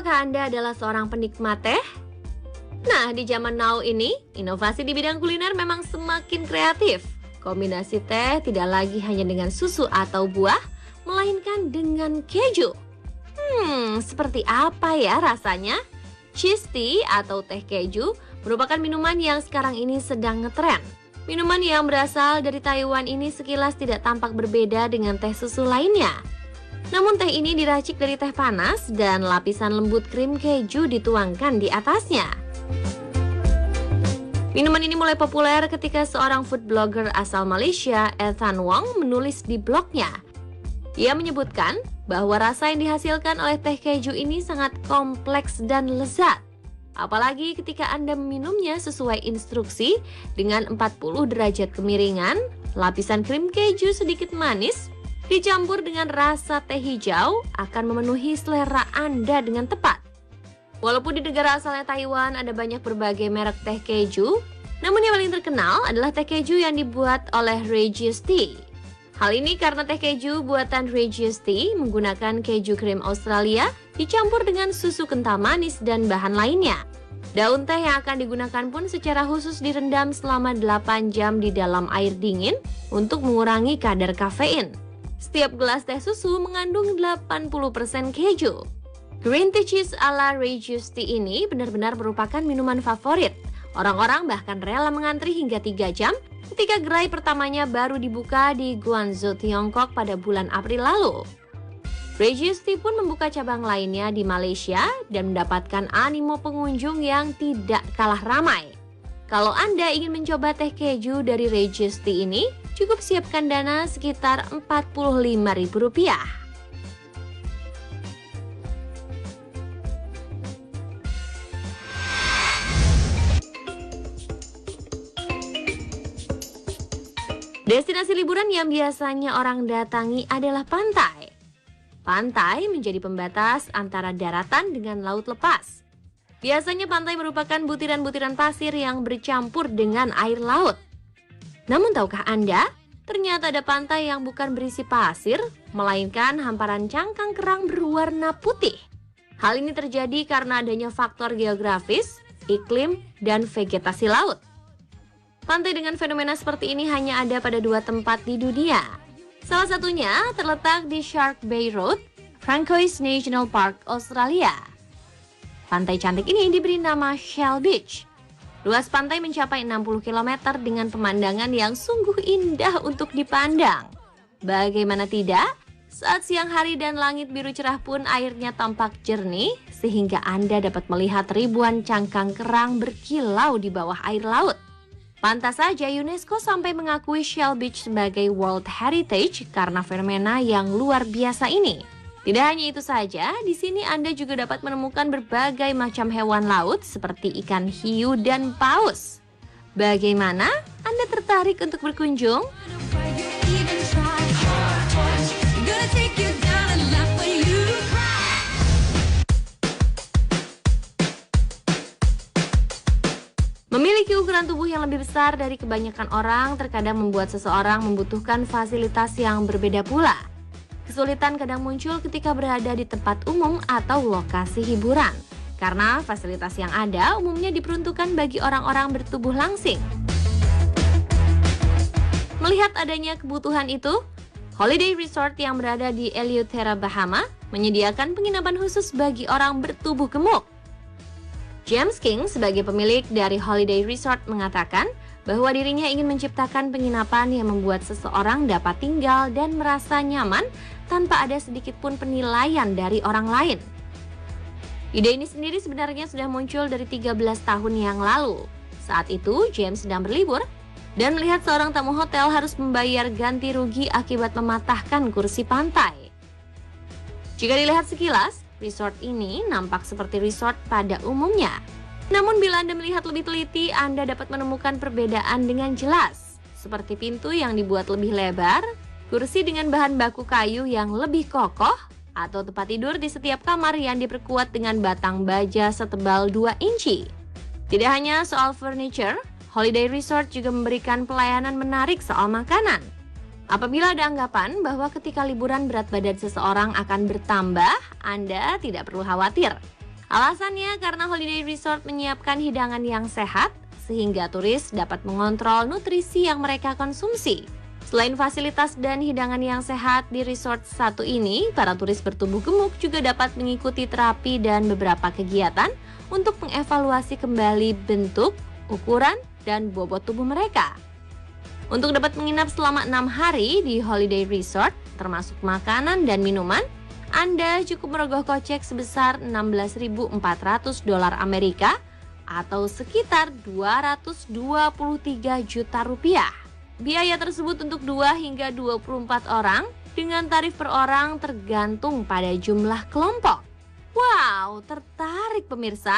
Apakah Anda adalah seorang penikmat teh? Nah, di zaman now ini, inovasi di bidang kuliner memang semakin kreatif. Kombinasi teh tidak lagi hanya dengan susu atau buah, melainkan dengan keju. Seperti apa ya rasanya? Cheese tea atau teh keju merupakan minuman yang sekarang ini sedang ngetren. Minuman yang berasal dari Taiwan ini sekilas tidak tampak berbeda dengan teh susu lainnya. Namun teh ini diracik dari teh panas dan lapisan lembut krim keju dituangkan di atasnya. Minuman ini mulai populer ketika seorang food blogger asal Malaysia, Ethan Wong, menulis di blognya. Ia menyebutkan bahwa rasa yang dihasilkan oleh teh keju ini sangat kompleks dan lezat. Apalagi ketika Anda meminumnya sesuai instruksi dengan 40 derajat kemiringan, lapisan krim keju sedikit manis, dicampur dengan rasa teh hijau akan memenuhi selera Anda dengan tepat. Walaupun di negara asalnya Taiwan ada banyak berbagai merek teh keju, namun yang paling terkenal adalah teh keju yang dibuat oleh Regis Tea. Hal ini karena teh keju buatan Regis Tea menggunakan keju krim Australia dicampur dengan susu kental manis dan bahan lainnya. Daun teh yang akan digunakan pun secara khusus direndam selama 8 jam di dalam air dingin untuk mengurangi kadar kafein. Setiap gelas teh susu mengandung 80% keju. Green tea cheese ala Regis Tea ini benar-benar merupakan minuman favorit. Orang-orang bahkan rela mengantri hingga 3 jam ketika gerai pertamanya baru dibuka di Guangzhou, Tiongkok pada bulan April lalu. Regis Tea pun membuka cabang lainnya di Malaysia dan mendapatkan animo pengunjung yang tidak kalah ramai. Kalau Anda ingin mencoba teh keju dari Regis Tea ini, cukup siapkan dana sekitar Rp45.000. Destinasi liburan yang biasanya orang datangi adalah pantai. Pantai menjadi pembatas antara daratan dengan laut lepas. Biasanya pantai merupakan butiran-butiran pasir yang bercampur dengan air laut. Namun tahukah Anda, ternyata ada pantai yang bukan berisi pasir, melainkan hamparan cangkang kerang berwarna putih. Hal ini terjadi karena adanya faktor geografis, iklim, dan vegetasi laut. Pantai dengan fenomena seperti ini hanya ada pada 2 tempat di dunia. Salah satunya terletak di Shark Bay Road, Francois National Park, Australia. Pantai cantik ini diberi nama Shell Beach. Luas pantai mencapai 60 km dengan pemandangan yang sungguh indah untuk dipandang. Bagaimana tidak? Saat siang hari dan langit biru cerah pun airnya tampak jernih, sehingga Anda dapat melihat ribuan cangkang kerang berkilau di bawah air laut. Pantas saja UNESCO sampai mengakui Shell Beach sebagai World Heritage karena fenomena yang luar biasa ini. Tidak hanya itu saja, di sini Anda juga dapat menemukan berbagai macam hewan laut seperti ikan hiu dan paus. Bagaimana? Anda tertarik untuk berkunjung? Memiliki ukuran tubuh yang lebih besar dari kebanyakan orang terkadang membuat seseorang membutuhkan fasilitas yang berbeda pula. Kesulitan kadang muncul ketika berada di tempat umum atau lokasi hiburan, karena fasilitas yang ada umumnya diperuntukkan bagi orang-orang bertubuh langsing. Melihat adanya kebutuhan itu, Holiday Resort yang berada di Eleuthera, Bahama menyediakan penginapan khusus bagi orang bertubuh gemuk. James King sebagai pemilik dari Holiday Resort mengatakan bahwa dirinya ingin menciptakan penginapan yang membuat seseorang dapat tinggal dan merasa nyaman tanpa ada sedikit pun penilaian dari orang lain. Ide ini sendiri sebenarnya sudah muncul dari 13 tahun yang lalu. Saat itu James sedang berlibur dan melihat seorang tamu hotel harus membayar ganti rugi akibat mematahkan kursi pantai. Jika dilihat sekilas, resort ini nampak seperti resort pada umumnya. Namun bila Anda melihat lebih teliti, Anda dapat menemukan perbedaan dengan jelas. Seperti pintu yang dibuat lebih lebar, kursi dengan bahan baku kayu yang lebih kokoh, atau tempat tidur di setiap kamar yang diperkuat dengan batang baja setebal 2 inci. Tidak hanya soal furniture, Holiday Resort juga memberikan pelayanan menarik soal makanan. Apabila ada anggapan bahwa ketika liburan berat badan seseorang akan bertambah, Anda tidak perlu khawatir. Alasannya karena Holiday Resort menyiapkan hidangan yang sehat, sehingga turis dapat mengontrol nutrisi yang mereka konsumsi. Selain fasilitas dan hidangan yang sehat di resort satu ini, para turis bertubuh gemuk juga dapat mengikuti terapi dan beberapa kegiatan untuk mengevaluasi kembali bentuk, ukuran, dan bobot tubuh mereka. Untuk dapat menginap selama 6 hari di Holiday Resort, termasuk makanan dan minuman, Anda cukup merogoh kocek sebesar $16.400 Amerika atau sekitar 223 juta rupiah. Biaya tersebut untuk 2 hingga 24 orang dengan tarif per orang tergantung pada jumlah kelompok. Wow, tertarik pemirsa?